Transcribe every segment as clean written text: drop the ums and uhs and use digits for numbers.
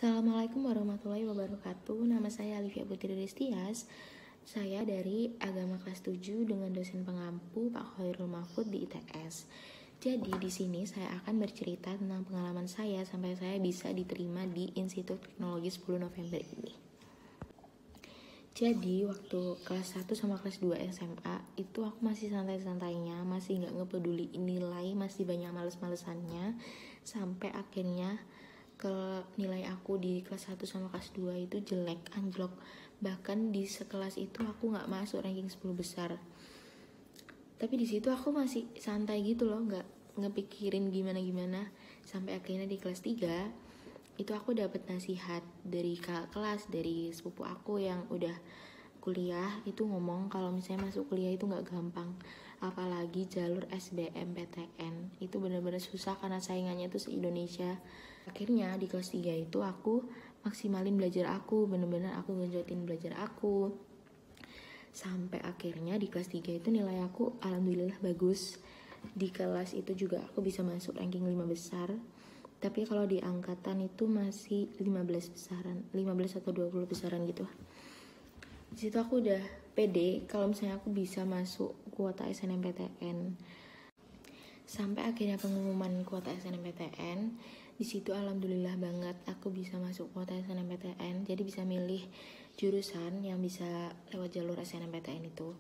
Assalamualaikum warahmatullahi wabarakatuh. Nama saya Alivia Putri Ristias. Saya dari Agama kelas 7 dengan dosen pengampu Pak Khairul Mahfud di ITS. Jadi di sini saya akan bercerita tentang pengalaman saya sampai saya bisa diterima di Institut Teknologi 10 November ini. Jadi waktu kelas 1 sama kelas 2 SMA itu aku masih santai-santainya, masih gak ngepeduliin nilai, masih banyak males-malesannya. Sampai akhirnya ke nilai aku di kelas 1 sama kelas 2 itu jelek, anjlok. Bahkan di sekelas itu aku gak masuk ranking 10 besar. Tapi di situ aku masih santai gitu loh, gak ngepikirin gimana-gimana. Sampai akhirnya di kelas 3 itu aku dapat nasihat dari kakak kelas, dari sepupu aku yang udah kuliah, itu ngomong kalau misalnya masuk kuliah itu gak gampang, apalagi jalur SBMPTN itu benar-benar susah karena saingannya itu se-Indonesia. Akhirnya di kelas 3 itu aku maksimalin belajar aku, bener-bener aku genjotin belajar aku. Sampai akhirnya di kelas 3 itu nilai aku alhamdulillah bagus. Di kelas itu juga aku bisa masuk ranking 5 besar. Tapi kalau di angkatan itu masih 15 besaran, 15 atau 20 besaran gitu. Di situ aku udah pede kalau misalnya aku bisa masuk kuota SNMPTN. Sampai akhirnya pengumuman kuota SNMPTN, di situ alhamdulillah banget aku bisa masuk kuota SNMPTN. Jadi bisa milih jurusan yang bisa lewat jalur SNMPTN itu.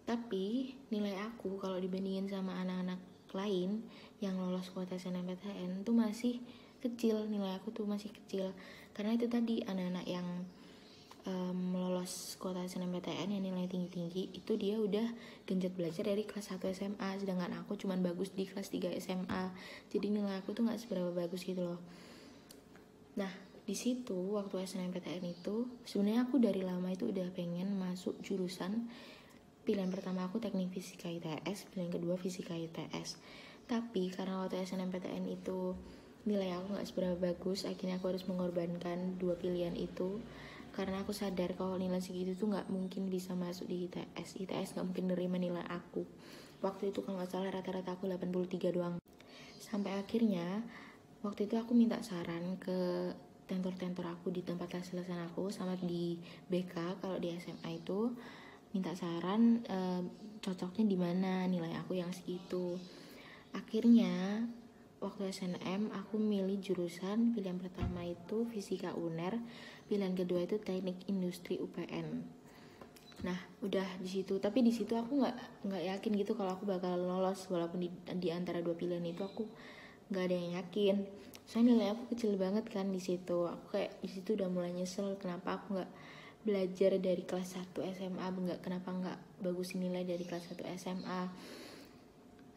Tapi nilai aku kalau dibandingin sama anak-anak lain yang lolos kuota SNMPTN tuh masih kecil, nilai aku tuh masih kecil. Karena itu tadi anak-anak yang lolos kuota SNMPTN yang nilai tinggi-tinggi itu dia udah genjot belajar dari kelas 1 SMA, sedangkan aku cuman bagus di kelas 3 SMA. Jadi nilai aku tuh gak seberapa bagus gitu loh. Nah di situ waktu SNMPTN itu sebenarnya aku dari lama itu udah pengen masuk jurusan. Pilihan pertama aku teknik fisika ITS, pilihan kedua fisika ITS. Tapi karena waktu SNMPTN itu nilai aku gak seberapa bagus, akhirnya aku harus mengorbankan dua pilihan itu. Karena aku sadar kalau nilai segitu tuh gak mungkin bisa masuk di ITS. ITS gak mungkin nerima nilai aku. Waktu itu kalau gak salah rata-rata aku 83 doang. Sampai akhirnya waktu itu aku minta saran ke tentor-tentor aku di tempat les-lesan aku sama di BK kalau di SMA itu. Minta saran cocoknya di mana nilai aku yang segitu. Akhirnya waktu SNM aku milih jurusan, pilihan pertama itu fisika UNER, pilihan kedua itu teknik industri UPN. Nah udah di situ, tapi di situ aku nggak yakin gitu kalau aku bakal lolos, walaupun di antara dua pilihan itu aku nggak ada yang yakin. Soalnya nilai aku kecil banget kan di situ. Aku kayak di situ udah mulai nyesel kenapa aku nggak belajar dari kelas 1 SMA, kenapa nggak bagusin nilai dari kelas 1 SMA.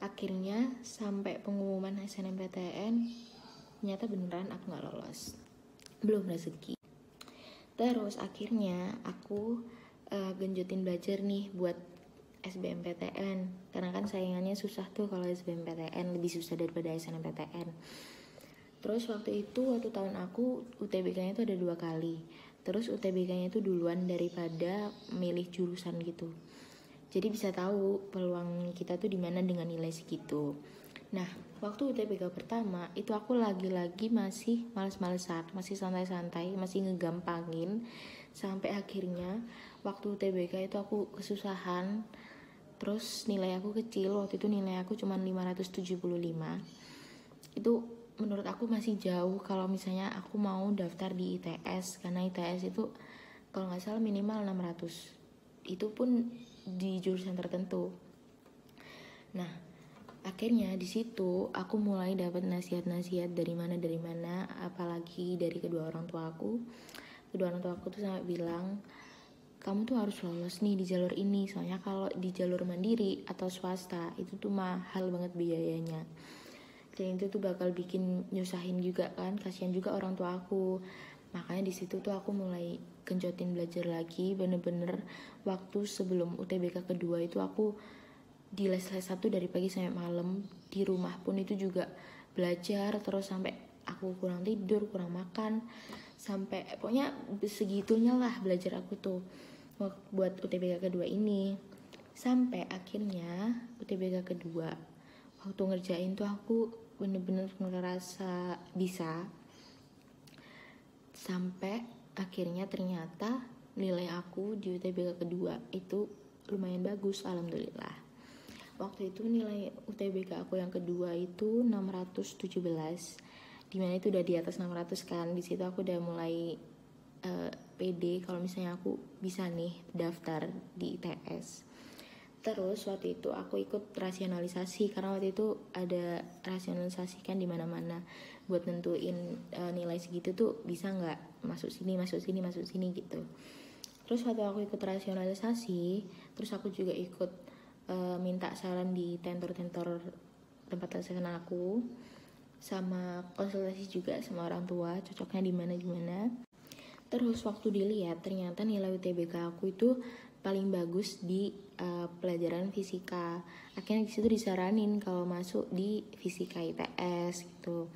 Akhirnya sampai pengumuman SNMPTN ternyata beneran aku nggak lolos, belum rezeki. Terus akhirnya aku genjotin belajar nih buat SBMPTN, karena kan saingannya susah tuh kalau SBMPTN, lebih susah daripada SNMPTN. Terus waktu tahun aku UTBK-nya itu ada 2 kali. Terus UTBK-nya itu duluan daripada milih jurusan gitu. Jadi bisa tahu peluang kita tuh di mana dengan nilai segitu. Nah, waktu UTBK pertama itu aku lagi-lagi masih males-malesan, masih santai-santai, masih ngegampangin. Sampai akhirnya waktu UTBK itu aku kesusahan. Terus nilai aku kecil, waktu itu nilai aku cuma 575. Itu menurut aku masih jauh kalau misalnya aku mau daftar di ITS, karena ITS itu kalau nggak salah minimal 600, itu pun di jurusan tertentu. Nah akhirnya di situ aku mulai dapat nasihat-nasihat dari mana, apalagi dari kedua orang tua aku. Kedua orang tua aku tuh sampai bilang, kamu tuh harus lolos nih di jalur ini, soalnya kalau di jalur mandiri atau swasta itu tuh mahal banget biayanya. Dan itu tuh bakal bikin nyusahin juga kan, kasihan juga orang tua aku. Makanya di situ tuh aku mulai genjotin belajar lagi, bener-bener waktu sebelum UTBK kedua itu aku di les-les 1 dari pagi sampai malam. Di rumah pun itu juga belajar terus sampai aku kurang tidur, kurang makan, sampai pokoknya segitunya lah belajar aku tuh buat UTBK kedua ini. Sampai akhirnya UTBK kedua waktu ngerjain tuh aku bener-bener ngerasa bisa. Sampai akhirnya ternyata nilai aku di UTBK kedua itu lumayan bagus, alhamdulillah. Waktu itu nilai UTBK aku yang kedua itu 617, dimana itu udah di atas 600 kan. Di situ aku udah mulai pede kalau misalnya aku bisa nih daftar di ITS. Terus waktu itu aku ikut rasionalisasi, karena waktu itu ada rasionalisasi kan di mana-mana buat nentuin nilai segitu tuh bisa nggak masuk sini gitu. Terus waktu aku ikut rasionalisasi, terus aku juga ikut minta saran di tentor-tentor tempat lesehan aku, sama konsultasi juga sama orang tua cocoknya di mana. Terus waktu dilihat ternyata nilai UTBK aku itu paling bagus di pelajaran fisika. Akhirnya disitu disaranin kalau masuk di fisika ITS gitu.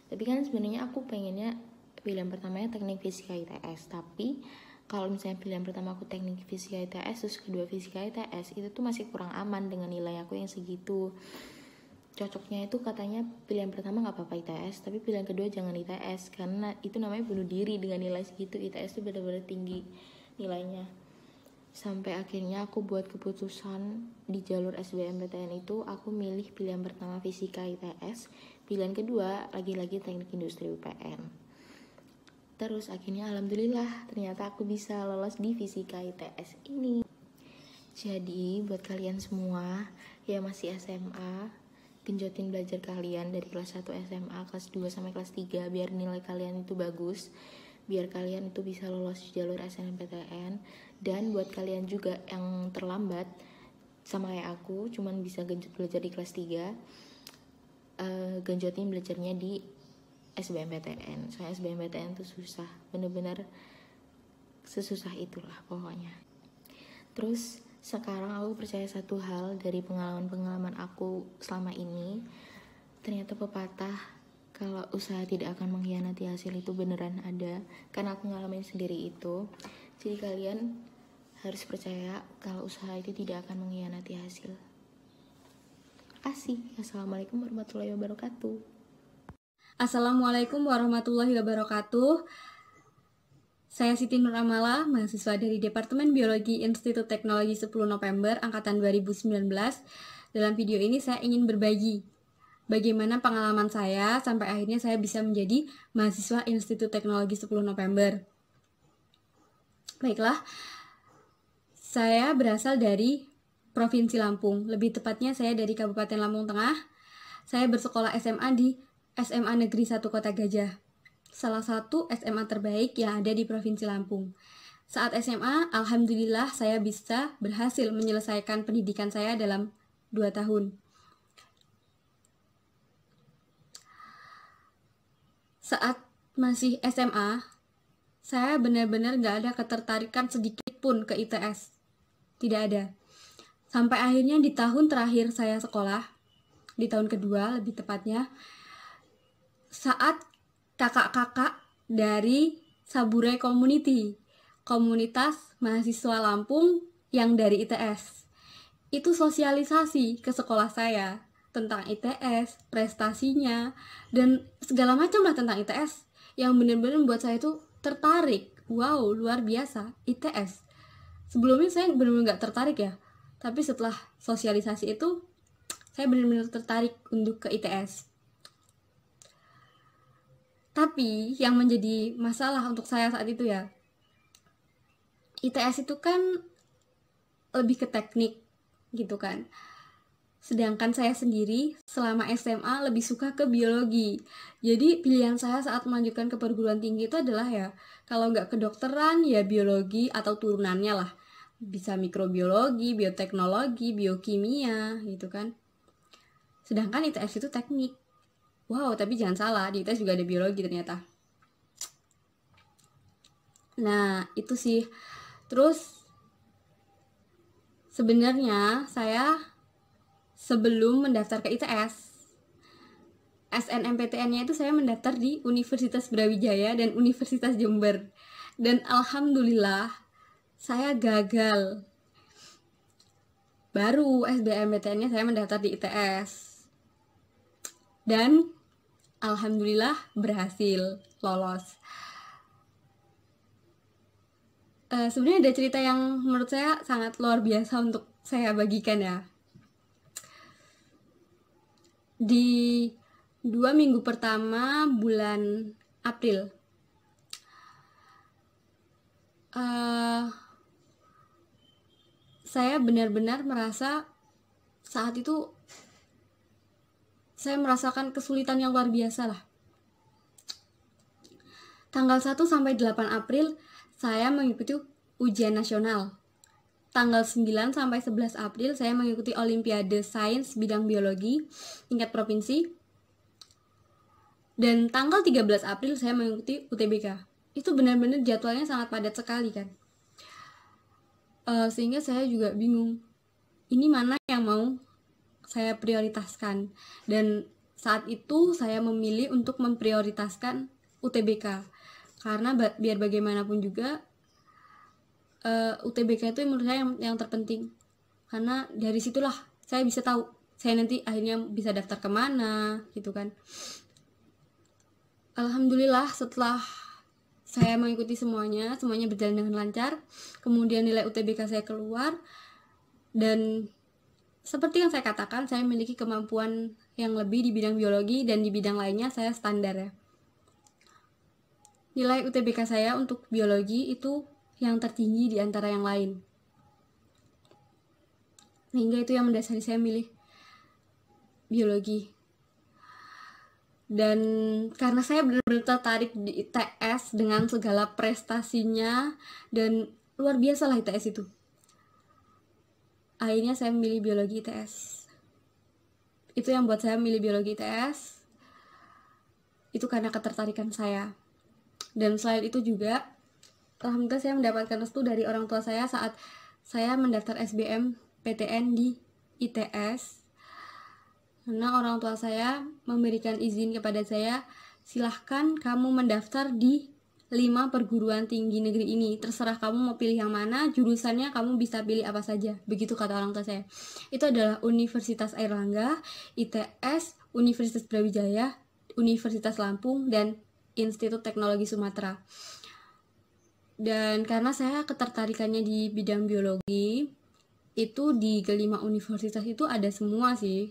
Tapi kan sebenarnya aku pengennya pilihan pertamanya teknik fisika ITS. Tapi kalau misalnya pilihan pertama aku teknik fisika ITS, terus kedua fisika ITS, itu tuh masih kurang aman dengan nilai aku yang segitu. Cocoknya itu katanya pilihan pertama gak apa-apa ITS, tapi pilihan kedua jangan ITS, karena itu namanya bunuh diri dengan nilai segitu. ITS itu benar-benar tinggi nilainya. Sampai akhirnya aku buat keputusan di jalur SBMPTN itu, aku milih pilihan pertama fisika ITS, pilihan kedua lagi-lagi teknik industri UPN. Terus akhirnya alhamdulillah ternyata aku bisa lolos di fisika ITS ini. Jadi buat kalian semua yang masih SMA, genjotin belajar kalian dari kelas 1 SMA, kelas 2 sampai kelas 3 biar nilai kalian itu bagus, biar kalian itu bisa lolos di jalur SNMPTN. Dan buat kalian juga yang terlambat sama kayak aku, cuman bisa genjot belajar di kelas 3, genjotin belajarnya di SBMPTN. Soalnya SBMPTN itu susah, bener-bener sesusah itulah pokoknya. Terus sekarang aku percaya satu hal dari pengalaman aku selama ini, ternyata pepatah kalau usaha tidak akan mengkhianati hasil itu beneran ada, karena aku ngalamin sendiri itu. Jadi kalian harus percaya kalau usaha itu tidak akan mengkhianati hasil. Terima kasih. Assalamualaikum warahmatullahi wabarakatuh. Assalamualaikum warahmatullahi wabarakatuh. Saya Siti Nur Amala, mahasiswa dari Departemen Biologi Institut Teknologi 10 November Angkatan 2019. Dalam video ini saya ingin berbagi bagaimana pengalaman saya sampai akhirnya saya bisa menjadi mahasiswa Institut Teknologi 10 November. Baiklah, saya berasal dari Provinsi Lampung, lebih tepatnya saya dari Kabupaten Lampung Tengah. Saya bersekolah SMA di SMA Negeri 1 Kota Gajah, salah satu SMA terbaik yang ada di Provinsi Lampung. Saat SMA, alhamdulillah saya bisa berhasil menyelesaikan pendidikan saya dalam 2 tahun. Saat masih SMA, saya benar-benar gak ada ketertarikan sedikit pun ke ITS. Tidak ada. Sampai akhirnya di tahun terakhir saya sekolah, di tahun kedua lebih tepatnya, saat kakak-kakak dari Saburai Community, komunitas mahasiswa Lampung yang dari ITS, itu sosialisasi ke sekolah saya tentang ITS, prestasinya, dan segala macam lah tentang ITS, yang benar-benar membuat saya itu tertarik. Wow, luar biasa, ITS. Sebelumnya saya benar-benar gak tertarik ya, tapi setelah sosialisasi itu, saya benar-benar tertarik untuk ke ITS. Tapi yang menjadi masalah untuk saya saat itu ya, ITS itu kan lebih ke teknik gitu kan. Sedangkan saya sendiri selama SMA lebih suka ke biologi. Jadi pilihan saya saat melanjutkan ke perguruan tinggi itu adalah ya, kalau nggak kedokteran ya biologi atau turunannya lah. Bisa mikrobiologi, bioteknologi, biokimia gitu kan. Sedangkan ITS itu teknik. Wow, tapi jangan salah, di ITS juga ada biologi ternyata. Nah, itu sih. Terus, sebenarnya saya sebelum mendaftar ke ITS, SNMPTN-nya itu saya mendaftar di Universitas Brawijaya dan Universitas Jember. Dan alhamdulillah, saya gagal. Baru SBMPTN-nya saya mendaftar di ITS. Dan alhamdulillah berhasil lolos. Sebenarnya ada cerita yang menurut saya sangat luar biasa untuk saya bagikan ya. Di 2 minggu pertama bulan April, saya benar-benar merasa saat itu saya merasakan kesulitan yang luar biasa lah. Tanggal 1 sampai 8 April saya mengikuti ujian nasional. Tanggal 9 sampai 11 April saya mengikuti Olimpiade Sains bidang biologi tingkat provinsi. Dan tanggal 13 April saya mengikuti UTBK. Itu benar-benar jadwalnya sangat padat sekali kan. Sehingga saya juga bingung. Ini mana yang mau saya prioritaskan. Dan saat itu saya memilih untuk memprioritaskan UTBK. Karena biar bagaimanapun juga UTBK itu menurut saya yang terpenting, karena dari situlah saya bisa tahu saya nanti akhirnya bisa daftar kemana gitu kan. Alhamdulillah setelah saya mengikuti semuanya berjalan dengan lancar, kemudian nilai UTBK saya keluar, dan seperti yang saya katakan, saya memiliki kemampuan yang lebih di bidang biologi dan di bidang lainnya saya standar ya. Nilai UTBK saya untuk biologi itu yang tertinggi di antara yang lain. Sehingga itu yang mendasari saya milih biologi. Dan karena saya benar-benar tertarik di ITS dengan segala prestasinya, dan luar biasa lah ITS itu. Akhirnya saya memilih biologi ITS. Itu yang buat saya memilih biologi ITS. Itu karena ketertarikan saya. Dan selain itu juga, alhamdulillah saya mendapatkan restu dari orang tua saya saat saya mendaftar SBM PTN di ITS. Karena orang tua saya memberikan izin kepada saya, silahkan kamu mendaftar di 5 perguruan tinggi negeri ini. Terserah kamu mau pilih yang mana, jurusannya kamu bisa pilih apa saja. Begitu kata orang tua saya. Itu adalah Universitas Airlangga, ITS, Universitas Brawijaya, Universitas Lampung, dan Institut Teknologi Sumatera. Dan karena saya ketertarikannya di bidang biologi, itu di kelima universitas itu ada semua sih.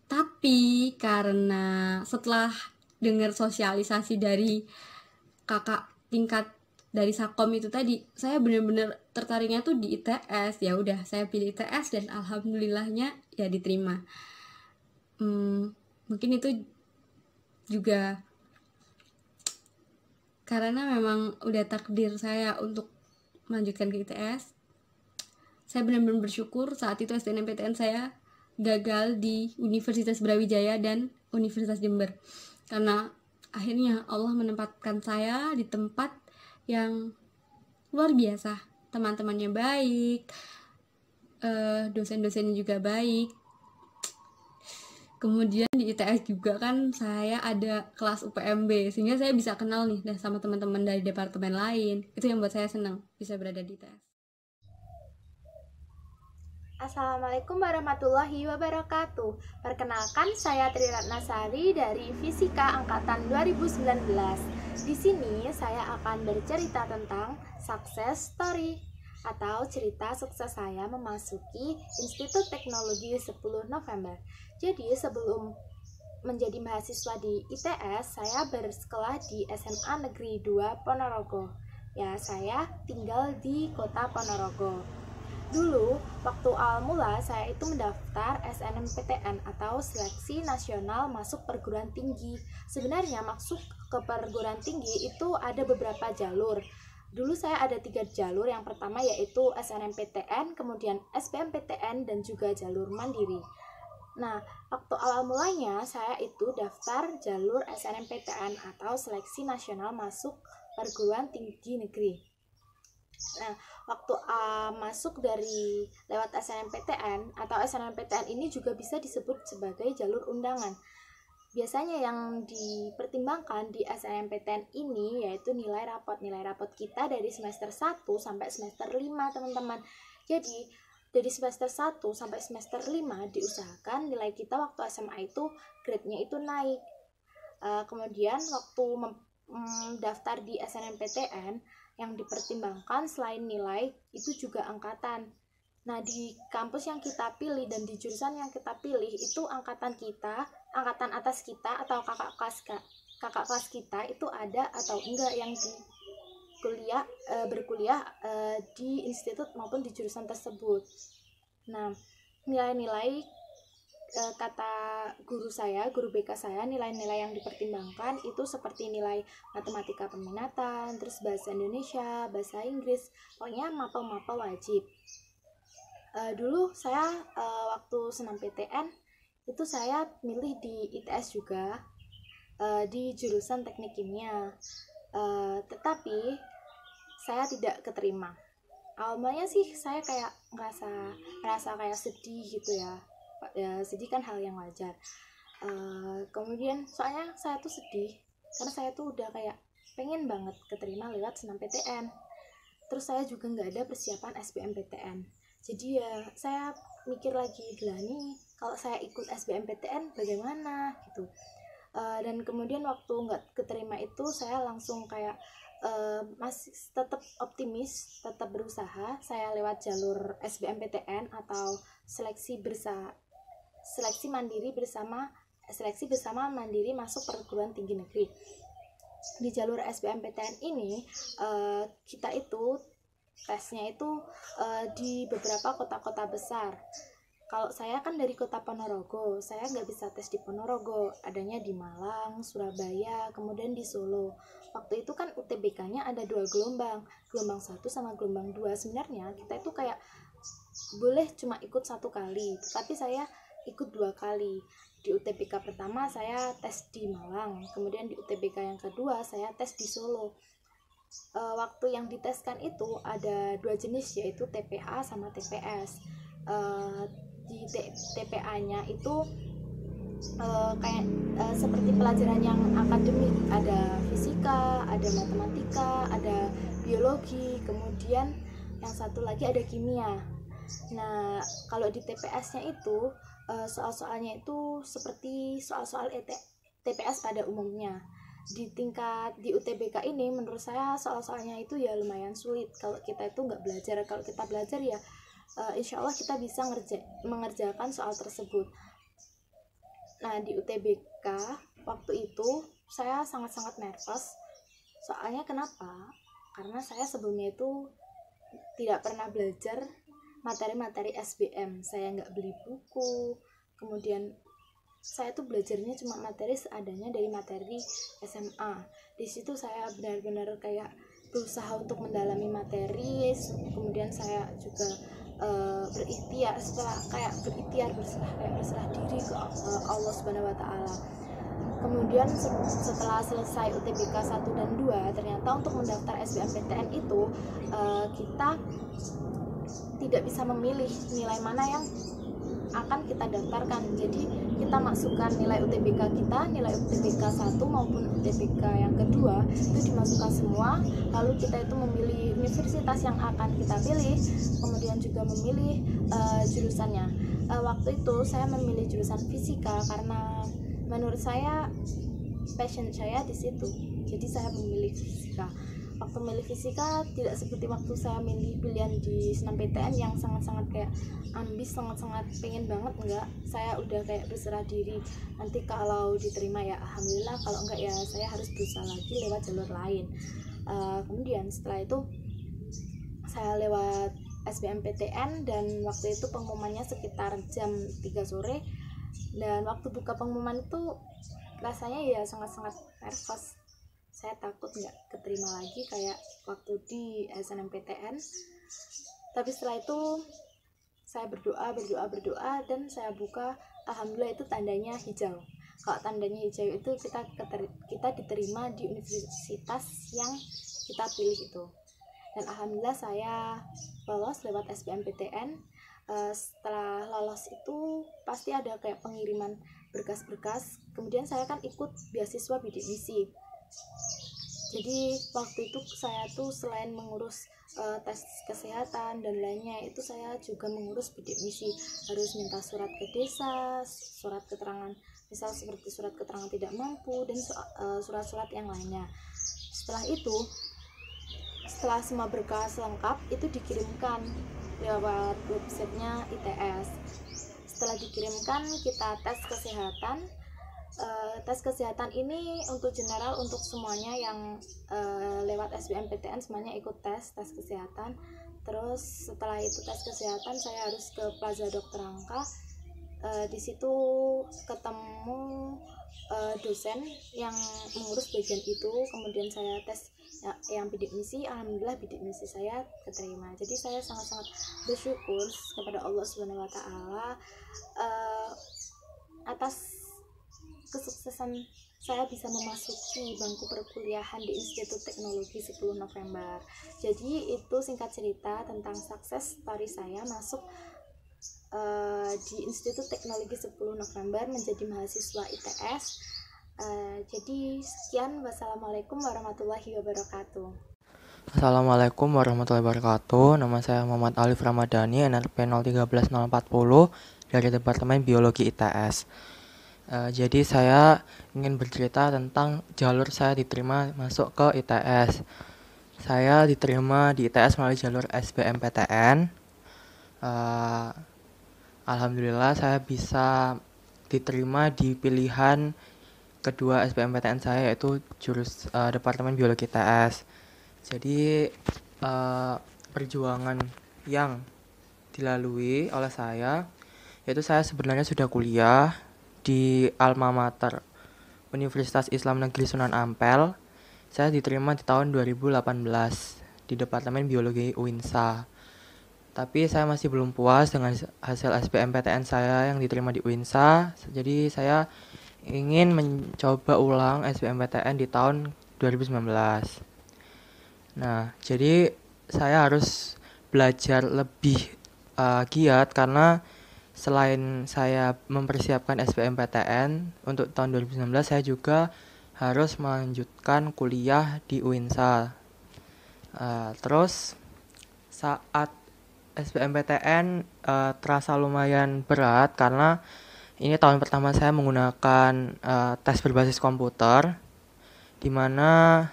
Tapi karena setelah dengar sosialisasi dari kakak tingkat dari Sakom itu tadi, saya benar-benar tertariknya tuh di ITS. Ya udah, saya pilih ITS dan alhamdulillahnya ya diterima. Mungkin itu juga karena memang udah takdir saya untuk melanjutkan ke ITS. Saya benar-benar bersyukur saat itu SNMPTN saya gagal di Universitas Brawijaya dan Universitas Jember, karena akhirnya Allah menempatkan saya di tempat yang luar biasa. Teman-temannya baik, dosen-dosennya juga baik. Kemudian di ITS juga kan saya ada kelas UPMB, sehingga saya bisa kenal nih sama teman-teman dari departemen lain. Itu yang buat saya senang bisa berada di ITS. Assalamualaikum warahmatullahi wabarakatuh. Perkenalkan, saya Tri Ratnasari dari Fisika Angkatan 2019. Di sini saya akan bercerita tentang success story atau cerita sukses saya memasuki Institut Teknologi 10 November. Jadi sebelum menjadi mahasiswa di ITS, saya bersekolah di SMA Negeri 2 Ponorogo. Ya, saya tinggal di kota Ponorogo. Dulu, waktu awal mula saya itu mendaftar SNMPTN atau Seleksi Nasional Masuk Perguruan Tinggi. Sebenarnya masuk ke perguruan tinggi itu ada beberapa jalur. Dulu saya ada 3 jalur. Yang pertama yaitu SNMPTN, kemudian SBMPTN, dan juga jalur mandiri. Nah, waktu awal mulanya saya itu daftar jalur SNMPTN atau Seleksi Nasional Masuk Perguruan Tinggi Negeri. Nah, waktu masuk dari lewat SNMPTN atau SNMPTN ini juga bisa disebut sebagai jalur undangan. Biasanya yang dipertimbangkan di SNMPTN ini yaitu nilai rapot. Nilai rapot kita dari semester 1 sampai semester 5, teman-teman. Jadi, dari semester 1 sampai semester 5 diusahakan nilai kita waktu SMA itu grade-nya itu naik. Kemudian waktu daftar di SNMPTN, yang dipertimbangkan selain nilai itu juga angkatan. Nah, di kampus yang kita pilih dan di jurusan yang kita pilih itu angkatan kita, angkatan atas kita atau kakak kelas kita itu ada atau enggak yang di berkuliah di institut maupun di jurusan tersebut. Nah, nilai-nilai kata guru BK saya, nilai-nilai yang dipertimbangkan itu seperti nilai matematika peminatan, terus bahasa Indonesia, bahasa Inggris, pokoknya mapel-mapel wajib. Dulu saya waktu senam PTN itu saya milih di ITS juga, di jurusan teknik kimia, tetapi saya tidak keterima. Awalnya sih saya kayak ngerasa kayak sedih gitu ya, sedih kan hal yang wajar. Kemudian soalnya saya tuh sedih karena saya tuh udah kayak pengen banget keterima lewat senam PTN, terus saya juga nggak ada persiapan SBMPTN. Jadi ya saya mikir lagi, lah nih kalau saya ikut SBMPTN bagaimana gitu. Dan kemudian waktu nggak keterima itu saya langsung kayak masih tetap optimis, tetap berusaha. Saya lewat jalur SBMPTN atau seleksi mandiri bersama mandiri masuk perguruan tinggi negeri. Di jalur SBMPTN ini kita itu tesnya itu di beberapa kota-kota besar. Kalau saya kan dari kota Ponorogo, saya nggak bisa tes di Ponorogo, adanya di Malang, Surabaya, kemudian di Solo. Waktu itu kan UTBK-nya ada 2 gelombang 1 sama gelombang 2. Sebenarnya kita itu kayak boleh cuma ikut 1 kali, tapi saya ikut 2 kali. Di UTBK pertama saya tes di Malang, kemudian di UTBK yang kedua saya tes di Solo. Waktu yang diteskan itu ada 2 jenis, yaitu TPA sama TPS. Di TPA-nya itu kayak seperti pelajaran yang akademik, ada fisika, ada matematika, ada biologi, kemudian yang satu lagi ada kimia. Nah, kalau di TPS-nya itu soal-soalnya itu seperti soal-soal TPS pada umumnya. Di UTBK ini menurut saya soal-soalnya itu ya lumayan sulit kalau kita itu nggak belajar. Kalau kita belajar ya insya Allah kita bisa mengerjakan soal tersebut. Nah, di UTBK waktu itu saya sangat-sangat nervous. Soalnya kenapa? Karena saya sebelumnya itu tidak pernah belajar materi-materi SBM. Saya nggak beli buku, kemudian saya tuh belajarnya cuma materi seadanya dari materi SMA. Di situ saya benar-benar kayak berusaha untuk mendalami materi, kemudian saya juga berikhtiar, berserah diri ke Allah Subhanahu wa taala. Kemudian setelah selesai UTBK 1 dan 2, ternyata untuk mendaftar SBMPTN itu kita tidak bisa memilih nilai mana yang akan kita daftarkan. Jadi kita masukkan nilai UTBK kita, nilai UTBK 1 maupun UTBK yang kedua itu dimasukkan semua, lalu kita itu memilih universitas yang akan kita pilih, kemudian juga memilih jurusannya. Waktu itu saya memilih jurusan fisika karena menurut saya passion saya di situ, jadi saya memilih fisika. Waktu milih fisika tidak seperti waktu saya milih pilihan di senam PTN yang sangat-sangat kayak ambis, sangat-sangat pengen banget. Enggak, saya udah kayak berserah diri, nanti kalau diterima ya alhamdulillah, kalau enggak ya saya harus berusaha lagi lewat jalur lain. Kemudian setelah itu saya lewat SBMPTN dan waktu itu pengumumannya sekitar jam 3 sore, dan waktu buka pengumuman itu rasanya ya sangat-sangat nervous. Saya takut nggak keterima lagi kayak waktu di SNMPTN. Tapi setelah itu saya berdoa dan saya buka, alhamdulillah itu tandanya hijau. Kalau tandanya hijau itu kita diterima di universitas yang kita pilih itu. Dan alhamdulillah saya lolos lewat SBMPTN. Setelah lolos itu pasti ada kayak pengiriman berkas-berkas. Kemudian saya kan ikut beasiswa bidik misi. Jadi waktu itu saya tuh selain mengurus tes kesehatan dan lainnya, itu saya juga mengurus bidik misi. Harus minta surat ke desa, surat keterangan, misal seperti surat keterangan tidak mampu, dan surat-surat yang lainnya. Setelah itu Setelah semua berkas lengkap itu dikirimkan lewat websitenya ITS. Setelah dikirimkan kita tes kesehatan. Tes kesehatan ini untuk general, untuk semuanya yang lewat SBMPTN semuanya ikut tes kesehatan. Terus setelah itu tes kesehatan saya harus ke Plaza Dr. Rangka. Di situ ketemu dosen yang mengurus bagian itu. Kemudian saya tes yang bidik misi. Alhamdulillah bidik misi saya keterima. Jadi saya sangat-sangat bersyukur kepada Allah Subhanahu wa taala atas kesuksesan saya bisa memasuki bangku perkuliahan di Institut Teknologi 10 November. Jadi itu singkat cerita tentang sukses story saya masuk di Institut Teknologi 10 November menjadi mahasiswa ITS. Jadi sekian, wassalamualaikum warahmatullahi wabarakatuh. Assalamualaikum warahmatullahi wabarakatuh. Nama saya Muhammad Alif Ramadhani, NRP 013040 dari Departemen Biologi ITS. Jadi saya ingin bercerita tentang jalur saya diterima masuk ke ITS. Saya diterima di ITS melalui jalur SBMPTN. Alhamdulillah saya bisa diterima di pilihan kedua SBMPTN saya, yaitu Departemen Biologi ITS. Jadi perjuangan yang dilalui oleh saya, yaitu saya sebenarnya sudah kuliah di Alma Mater Universitas Islam Negeri Sunan Ampel. Saya diterima di tahun 2018 di Departemen Biologi UINSA. Tapi saya masih belum puas dengan hasil SBMPTN saya yang diterima di UINSA. Jadi saya ingin mencoba ulang SBMPTN di tahun 2019. Nah, jadi saya harus belajar lebih giat karena selain saya mempersiapkan SBMPTN untuk tahun 2019, saya juga harus melanjutkan kuliah di UINSA. Terus saat SBMPTN terasa lumayan berat karena ini tahun pertama saya menggunakan tes berbasis komputer, di mana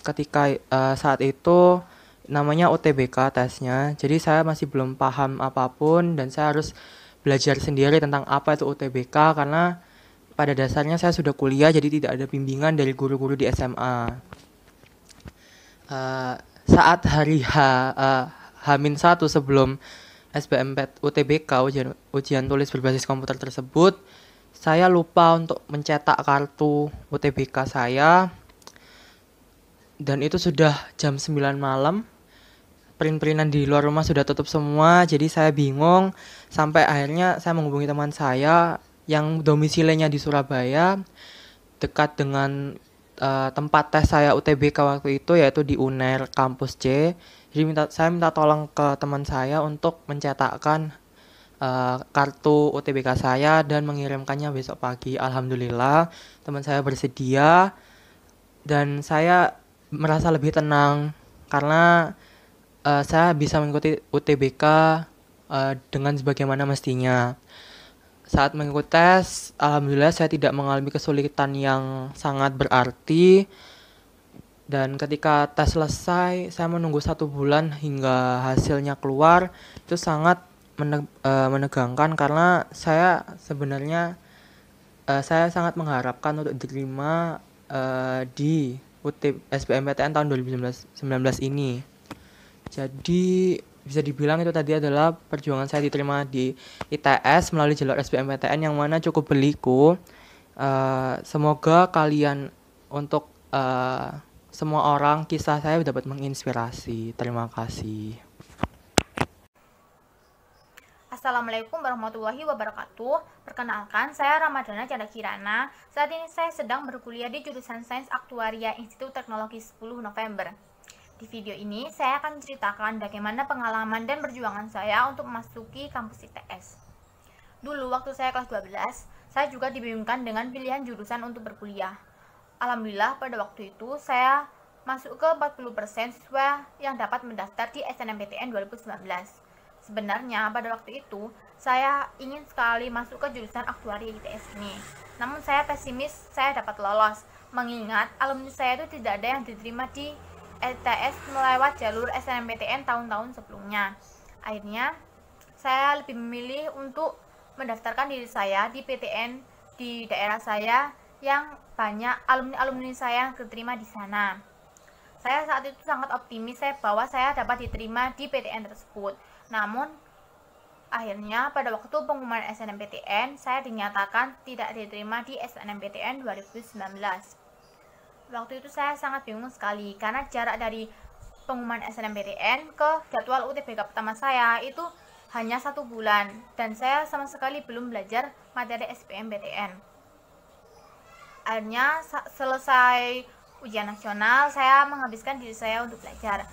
ketika saat itu namanya UTBK tesnya. Jadi saya masih belum paham apapun dan saya harus belajar sendiri tentang apa itu UTBK karena pada dasarnya saya sudah kuliah, jadi tidak ada bimbingan dari guru-guru di SMA. Saat hari H-1 sebelum UTBK ujian tulis berbasis komputer tersebut, saya lupa untuk mencetak kartu UTBK saya. Dan itu sudah jam 9 malam. Print-printan di luar rumah sudah tutup semua, jadi saya bingung. Sampai akhirnya saya menghubungi teman saya yang domisilinya di Surabaya, dekat dengan tempat tes saya UTBK waktu itu, yaitu di UNER Kampus C. Jadi saya minta tolong ke teman saya untuk mencetakkan kartu UTBK saya dan mengirimkannya besok pagi. Alhamdulillah teman saya bersedia dan saya merasa lebih tenang karena saya bisa mengikuti UTBK dengan sebagaimana mestinya. Saat mengikuti tes, alhamdulillah saya tidak mengalami kesulitan yang sangat berarti. Dan ketika tes selesai, saya menunggu 1 bulan hingga hasilnya keluar. Itu sangat menegangkan karena saya sebenarnya saya sangat mengharapkan untuk diterima di SBMPTN tahun 2019 ini. Jadi bisa dibilang itu tadi adalah perjuangan saya diterima di ITS melalui jalur SBMPTN yang mana cukup berliku. Semoga kalian untuk semua orang, kisah saya dapat menginspirasi. Terima kasih. Assalamualaikum warahmatullahi wabarakatuh. Perkenalkan, saya Ramadhana Canda Kirana. Saat ini saya sedang berkuliah di jurusan Sains Aktuaria Institut Teknologi 10 November. Di video ini, saya akan menceritakan bagaimana pengalaman dan perjuangan saya untuk memasuki kampus ITS. Dulu, waktu saya kelas 12, saya juga dibingungkan dengan pilihan jurusan untuk berkuliah. Alhamdulillah, pada waktu itu, saya masuk ke 40% siswa yang dapat mendaftar di SNMPTN 2019. Sebenarnya, pada waktu itu, saya ingin sekali masuk ke jurusan Aktuaria ITS ini. Namun, saya pesimis saya dapat lolos, mengingat alumni saya itu tidak ada yang diterima di ITS melewat jalur SNMPTN tahun-tahun sebelumnya. Akhirnya saya lebih memilih untuk mendaftarkan diri saya di PTN di daerah saya yang banyak alumni-alumni saya yang keterima di sana. Saya saat itu sangat optimis bahwa saya dapat diterima di PTN tersebut. Namun akhirnya pada waktu pengumuman SNMPTN saya dinyatakan tidak diterima di SNMPTN 2019. Waktu itu saya sangat bingung sekali karena jarak dari pengumuman SNMPTN ke jadwal UTBK pertama saya itu hanya 1 bulan dan saya sama sekali belum belajar materi SBMPTN. Akhirnya selesai ujian nasional, saya menghabiskan diri saya untuk belajar.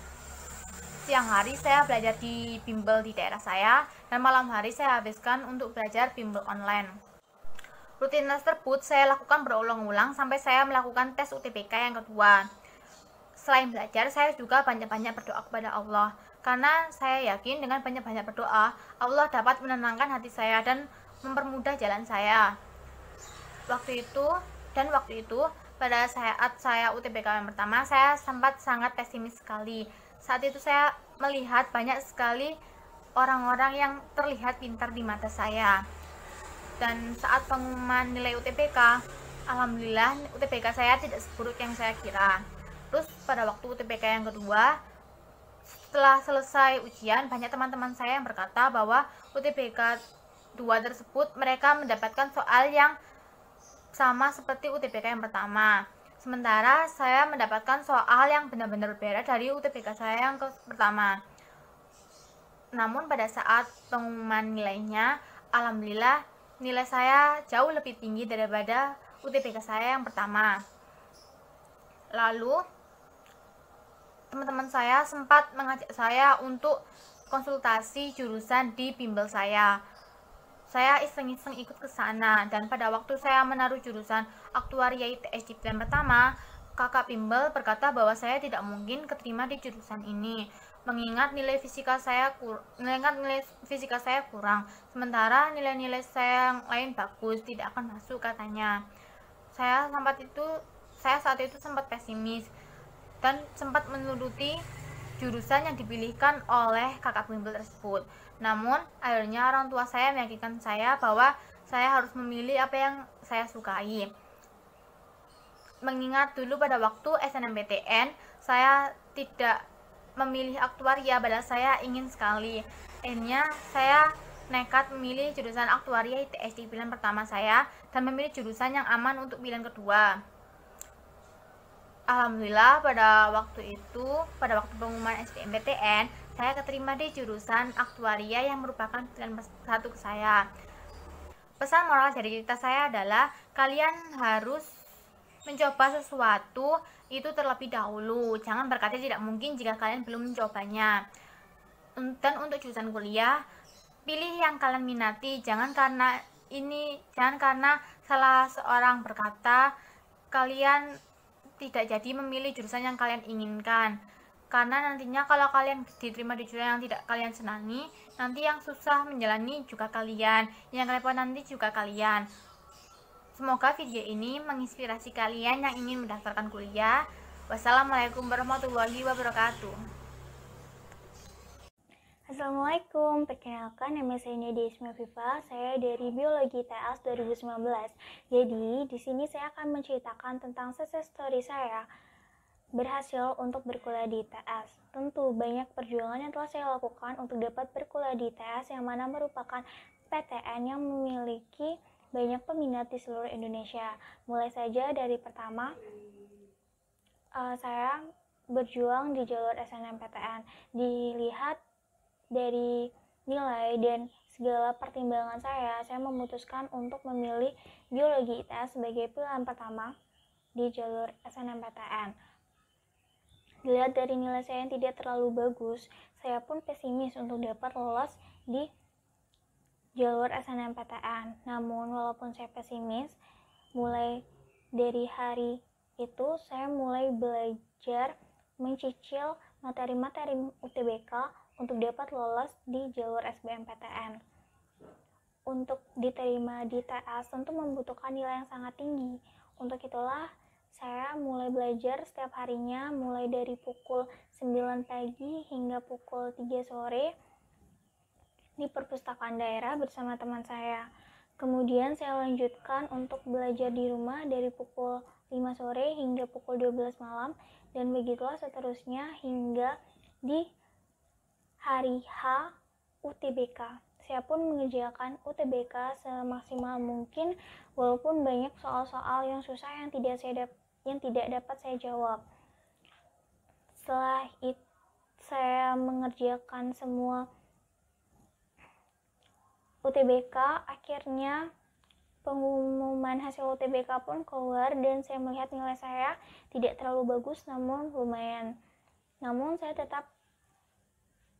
Siang hari saya belajar di bimbel di daerah saya, dan malam hari saya habiskan untuk belajar bimbel online. Rutinitas tersebut saya lakukan berulang-ulang sampai saya melakukan tes UTBK yang kedua. Selain belajar, saya juga banyak-banyak berdoa kepada Allah, karena saya yakin dengan banyak-banyak berdoa, Allah dapat menenangkan hati saya dan mempermudah jalan saya. Waktu itu pada saat saya UTBK yang pertama, saya sempat sangat pesimis sekali. Saat itu saya melihat banyak sekali orang-orang yang terlihat pintar di mata saya. Dan saat pengumuman nilai UTBK, alhamdulillah UTBK saya tidak seburuk yang saya kira. Terus pada waktu UTBK yang kedua, setelah selesai ujian, banyak teman-teman saya yang berkata bahwa UTBK 2 tersebut mereka mendapatkan soal yang sama seperti UTBK yang pertama. Sementara saya mendapatkan soal yang benar-benar berbeda dari UTBK saya yang pertama. Namun pada saat pengumuman nilainya, alhamdulillah nilai saya jauh lebih tinggi daripada UTBK saya yang pertama. Lalu teman-teman saya sempat mengajak saya untuk konsultasi jurusan di bimbel saya. Saya iseng-iseng ikut ke sana, dan pada waktu saya menaruh jurusan aktuaria ITS di pilihan pertama, kakak bimbel berkata bahwa saya tidak mungkin keterima di jurusan ini, mengingat nilai fisika saya kurang, sementara nilai-nilai saya yang lain bagus, tidak akan masuk katanya. Saya saat itu sempat pesimis dan sempat menuruti jurusan yang dipilihkan oleh kakak bimbel tersebut. Namun, akhirnya orang tua saya meyakinkan saya bahwa saya harus memilih apa yang saya sukai. Mengingat dulu pada waktu SNMPTN, saya tidak memilih aktuaria, padahal saya ingin sekali. Akhirnya, saya nekat memilih jurusan aktuaria ITS di pilihan pertama saya, dan memilih jurusan yang aman untuk pilihan kedua. Alhamdulillah pada waktu pengumuman SBMPTN, saya keterima di jurusan aktuaria yang merupakan pilihan satu ke saya. Pesan moral dari cerita saya adalah kalian harus mencoba sesuatu itu terlebih dahulu. Jangan berkata tidak mungkin jika kalian belum mencobanya. Dan untuk jurusan kuliah, pilih yang kalian minati. Jangan karena salah seorang berkata kalian tidak jadi memilih jurusan yang kalian inginkan, karena nantinya kalau kalian diterima di jurusan yang tidak kalian senangi, nanti yang susah menjalani juga kalian, yang repot nanti juga kalian. Semoga video ini menginspirasi kalian yang ingin mendaftarkan kuliah. Wassalamualaikum warahmatullahi wabarakatuh. Assalamualaikum, perkenalkan nama saya Nadia Ismail Viva, saya dari Biologi TAS 2019. Jadi, di sini saya akan menceritakan tentang success story saya berhasil untuk berkuliah di ITS. Tentu banyak perjuangan yang telah saya lakukan untuk dapat berkuliah di ITS, yang mana merupakan PTN yang memiliki banyak peminat di seluruh Indonesia. Mulai saja dari pertama, saya berjuang di jalur SNMPTN. Dilihat dari nilai dan segala pertimbangan saya memutuskan untuk memilih biologi ITS sebagai pilihan pertama di jalur SNMPTN. Dilihat dari nilai saya yang tidak terlalu bagus, saya pun pesimis untuk dapat lolos di jalur SNMPTN. Namun, walaupun saya pesimis, mulai dari hari itu saya mulai belajar mencicil materi-materi UTBK untuk dapat lolos di jalur SBMPTN. Untuk diterima di TAS tentu membutuhkan nilai yang sangat tinggi. Untuk itulah saya mulai belajar setiap harinya, mulai dari pukul 9 pagi hingga pukul 3 sore di perpustakaan daerah bersama teman saya. Kemudian saya lanjutkan untuk belajar di rumah dari pukul 5 sore hingga pukul 12 malam, dan begitulah seterusnya hingga di hari H UTBK. Saya pun mengerjakan UTBK semaksimal mungkin, walaupun banyak soal-soal yang susah yang tidak dapat saya jawab. Setelah itu saya mengerjakan semua UTBK, akhirnya pengumuman hasil UTBK pun keluar dan saya melihat nilai saya tidak terlalu bagus, namun lumayan. Namun saya tetap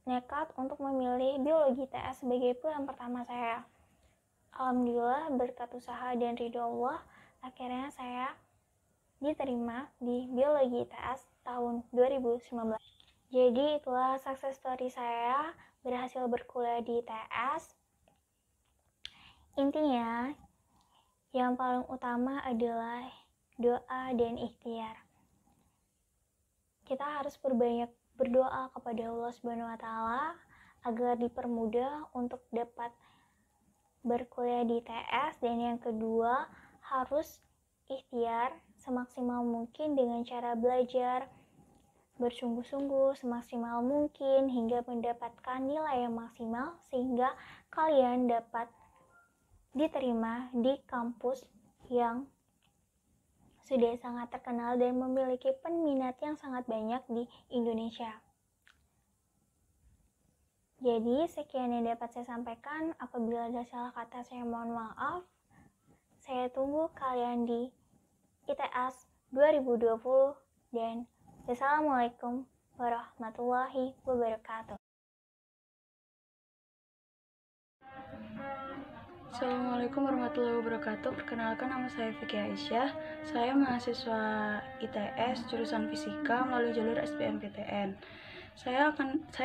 nekat untuk memilih biologi TS sebagai pilihan pertama saya. Alhamdulillah berkat usaha dan ridho Allah, akhirnya saya diterima di biologi TS tahun 2019. Jadi itulah success story saya berhasil berkuliah di TS. Intinya, yang paling utama adalah doa dan ikhtiar. Kita harus berbanyak berdoa kepada Allah Subhanahu wa Ta'ala agar dipermudah untuk dapat berkuliah di TS, dan yang kedua harus ikhtiar semaksimal mungkin dengan cara belajar bersungguh-sungguh semaksimal mungkin hingga mendapatkan nilai yang maksimal sehingga kalian dapat diterima di kampus yang sudah sangat terkenal dan memiliki peminat yang sangat banyak di Indonesia. Jadi sekian yang dapat saya sampaikan. Apabila ada salah kata saya mohon maaf. Saya tunggu kalian di ITS 2020 dan wassalamualaikum warahmatullahi wabarakatuh. Assalamualaikum warahmatullahi wabarakatuh. Perkenalkan, nama saya Vicky Aisyah. Saya mahasiswa ITS jurusan Fisika melalui jalur SBMPTN. Saya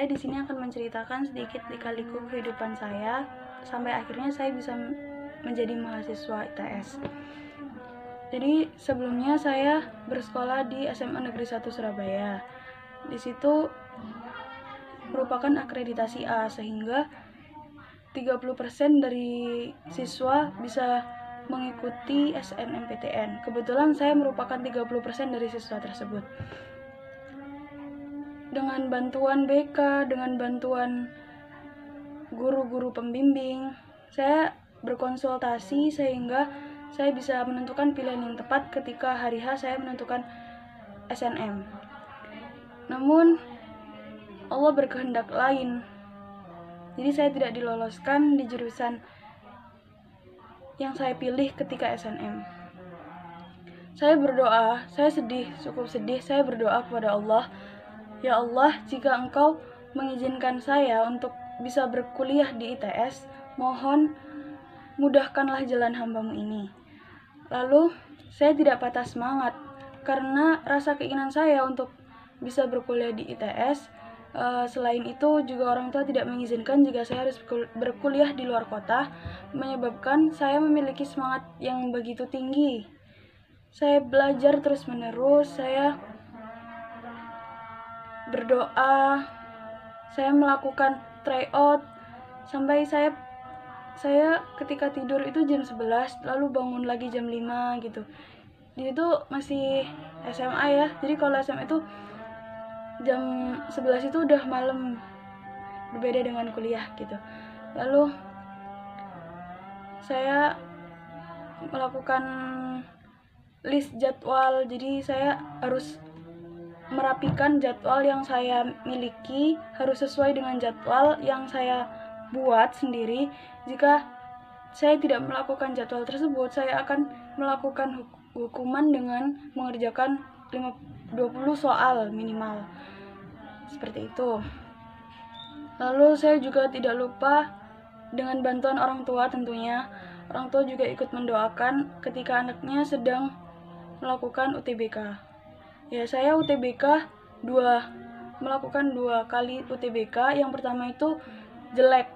di sini akan menceritakan sedikit lika-liku kehidupan saya sampai akhirnya saya bisa menjadi mahasiswa ITS. Jadi sebelumnya saya bersekolah di SMA Negeri 1 Surabaya. Di situ merupakan akreditasi A, sehingga 30% dari siswa bisa mengikuti SNMPTN. Kebetulan saya merupakan 30% dari siswa tersebut. Dengan bantuan BK, dengan bantuan guru-guru pembimbing, saya berkonsultasi sehingga saya bisa menentukan pilihan yang tepat ketika hari H saya menentukan SNM. Namun Allah berkehendak lain. Jadi saya tidak diloloskan di jurusan yang saya pilih ketika SNM. Saya berdoa, saya sedih, cukup sedih. Saya berdoa kepada Allah, ya Allah, jika Engkau mengizinkan saya untuk bisa berkuliah di ITS, mohon mudahkanlah jalan hamba-Mu ini. Lalu saya tidak patah semangat karena rasa keinginan saya untuk bisa berkuliah di ITS. Selain itu juga orang tua tidak mengizinkan jika saya harus berkuliah di luar kota, menyebabkan saya memiliki semangat yang begitu tinggi. Saya belajar terus-menerus, saya berdoa, saya melakukan tryout sampai saya ketika tidur itu jam 11, lalu bangun lagi jam 5 gitu. Di situ masih SMA ya. Jadi kalau SMA itu jam 11 itu udah malam, berbeda dengan kuliah gitu. Lalu saya melakukan list jadwal, jadi saya harus merapikan jadwal yang saya miliki harus sesuai dengan jadwal yang saya buat sendiri. Jika saya tidak melakukan jadwal tersebut, saya akan melakukan hukuman dengan mengerjakan 20 soal minimal. Seperti itu. Lalu saya juga tidak lupa dengan bantuan orang tua tentunya. Orang tua juga ikut mendoakan ketika anaknya sedang melakukan UTBK. Ya, saya UTBK melakukan 2 kali UTBK. Yang pertama itu jelek.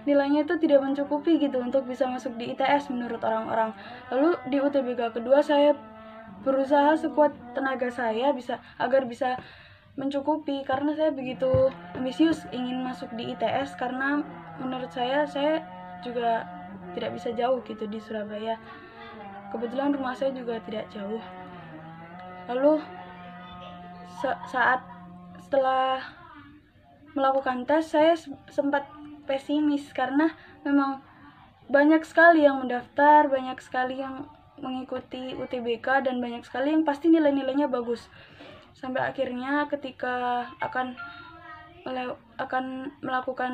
Nilainya itu tidak mencukupi gitu untuk bisa masuk di ITS menurut orang-orang. Lalu di UTBK kedua saya berusaha sekuat tenaga saya agar bisa mencukupi, karena saya begitu ambisius ingin masuk di ITS, karena menurut saya juga tidak bisa jauh gitu di Surabaya. Kebetulan rumah saya juga tidak jauh. Lalu setelah melakukan tes, saya sempat pesimis karena memang banyak sekali yang mendaftar, banyak sekali yang mengikuti UTBK, dan banyak sekali yang pasti nilai-nilainya bagus. Sampai akhirnya ketika akan melakukan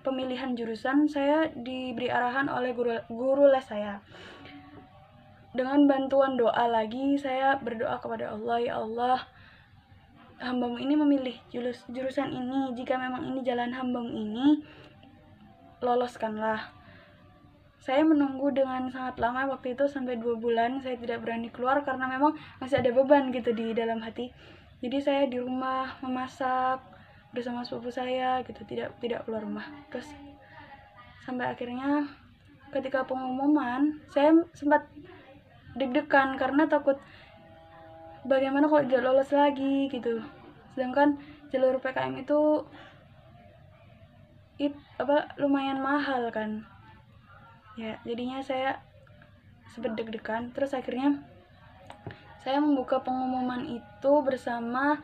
pemilihan jurusan, saya diberi arahan oleh guru les saya. Dengan bantuan doa lagi, saya berdoa kepada Allah, ya Allah, hamba-Mu ini memilih jurusan ini, jika memang ini jalan hamba-Mu ini, loloskanlah. Saya menunggu dengan sangat lama waktu itu, sampai 2 bulan saya tidak berani keluar karena memang masih ada beban gitu di dalam hati. Jadi saya di rumah memasak bersama sepupu saya gitu, tidak keluar rumah. Terus sampai akhirnya ketika pengumuman, saya sempat deg-degan karena takut bagaimana kalau tidak lolos lagi gitu. Sedangkan jalur PKM itu lumayan mahal kan. Ya, jadinya saya sempat deg-degan. Terus akhirnya saya membuka pengumuman itu bersama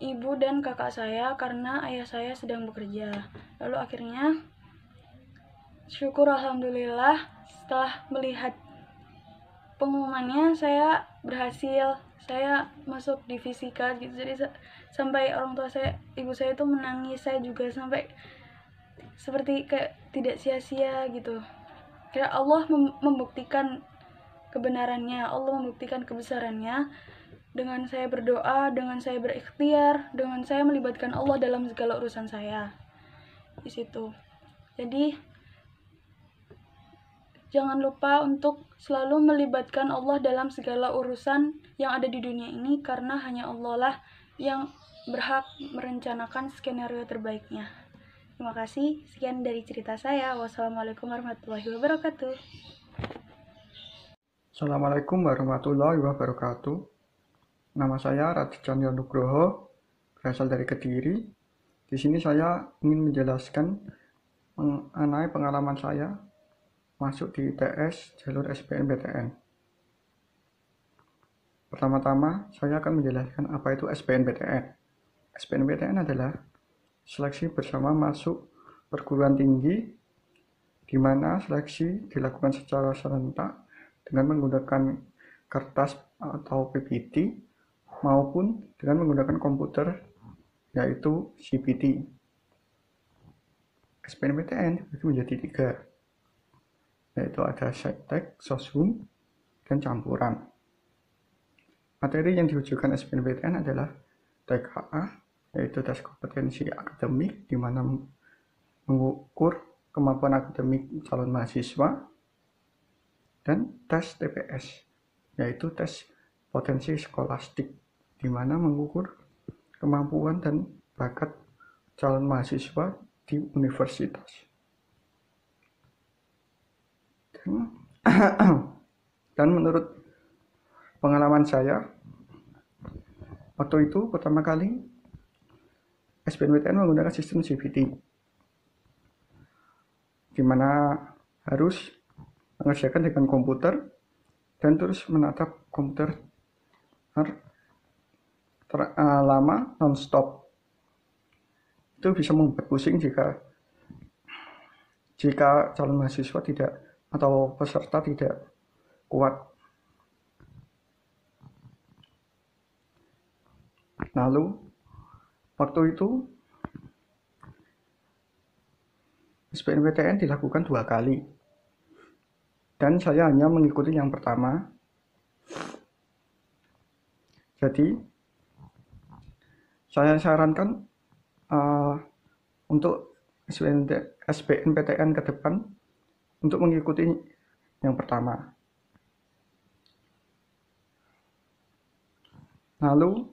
ibu dan kakak saya karena ayah saya sedang bekerja. Lalu akhirnya syukur alhamdulillah, setelah melihat pengumumannya saya berhasil, saya masuk di fisika gitu. Jadi sampai orang tua saya, ibu saya itu menangis, saya juga sampai seperti kayak tidak sia-sia gitu. Kira Allah membuktikan kebenarannya, Allah membuktikan kebesarannya dengan saya berdoa, dengan saya berikhtiar, dengan saya melibatkan Allah dalam segala urusan saya di situ. Jadi jangan lupa untuk selalu melibatkan Allah dalam segala urusan yang ada di dunia ini, karena hanya Allah lah yang berhak merencanakan skenario terbaiknya. Terima kasih, sekian dari cerita saya. Wassalamualaikum warahmatullahi wabarakatuh. Assalamualaikum warahmatullahi wabarakatuh. Nama saya Raditya Nugroho, berasal dari Kediri. Di sini saya ingin menjelaskan mengenai pengalaman saya masuk di ITS jalur SBMPTN. Pertama-tama, saya akan menjelaskan apa itu SBMPTN. SBMPTN adalah seleksi bersama masuk perguruan tinggi, di mana seleksi dilakukan secara serentak dengan menggunakan kertas atau PPT maupun dengan menggunakan komputer, yaitu CPT. SBMPTN dibagi menjadi 3, yaitu ada Saintek, Soshum, dan campuran. Materi yang diujikan SBMPTN adalah TKA, yaitu tes kompetensi akademik, di mana mengukur kemampuan akademik calon mahasiswa, dan tes TPS, yaitu tes potensi skolastik, di mana mengukur kemampuan dan bakat calon mahasiswa di universitas. Dan menurut pengalaman saya, waktu itu pertama kali SBMPTN menggunakan sistem CPT, di mana harus mengerjakan dengan komputer dan terus menatap komputer lama non-stop. Itu bisa membuat pusing jika calon mahasiswa tidak atau peserta tidak kuat. Lalu waktu itu SBMPTN dilakukan 2 kali, dan saya hanya mengikuti yang pertama. Jadi saya sarankan untuk SBMPTN ke depan untuk mengikuti yang pertama. Lalu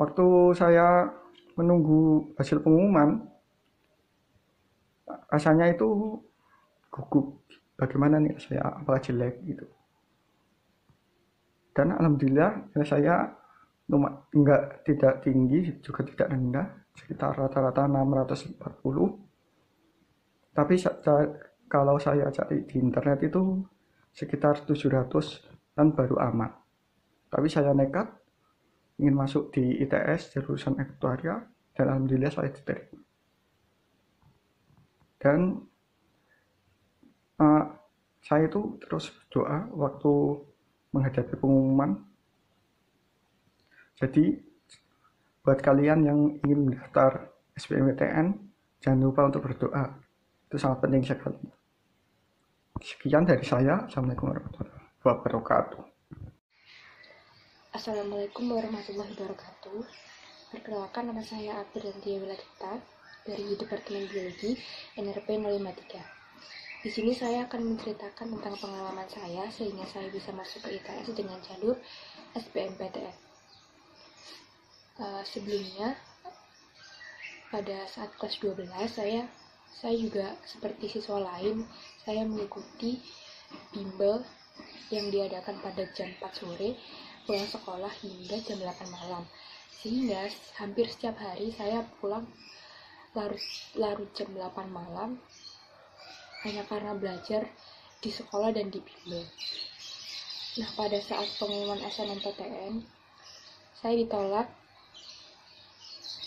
waktu saya menunggu hasil pengumuman, rasanya itu gugup, bagaimana nih saya, apakah jelek gitu. Dan alhamdulillah saya tidak tinggi juga tidak rendah, sekitar rata-rata 640. Tapi kalau saya cari di internet itu sekitar 700 dan baru aman. Tapi saya nekat ingin masuk di ITS jurusan aktuaria dan alhamdulillah saya diterima. Dan saya itu terus berdoa waktu menghadapi pengumuman. Jadi buat kalian yang ingin mendaftar SBMPTN, jangan lupa untuk berdoa. Itu sangat penting sekali. Sekian dari saya. Assalamualaikum warahmatullahi wabarakatuh. Assalamualaikum warahmatullahi wabarakatuh. Perkenalkan, nama saya Apriantia Wiladita dari Departemen Biologi NRP 053. Di sini saya akan menceritakan tentang pengalaman saya sehingga saya bisa masuk ke ITS dengan jalur SBMPTN. Sebelumnya, pada saat kelas 12, saya juga seperti siswa lain, saya mengikuti bimbel yang diadakan pada jam 4 sore, pulang sekolah hingga jam 8 malam. Sehingga hampir setiap hari saya pulang larut jam 8 malam hanya karena belajar di sekolah dan di bimbel. Nah, pada saat pengumuman SNMPTN, saya ditolak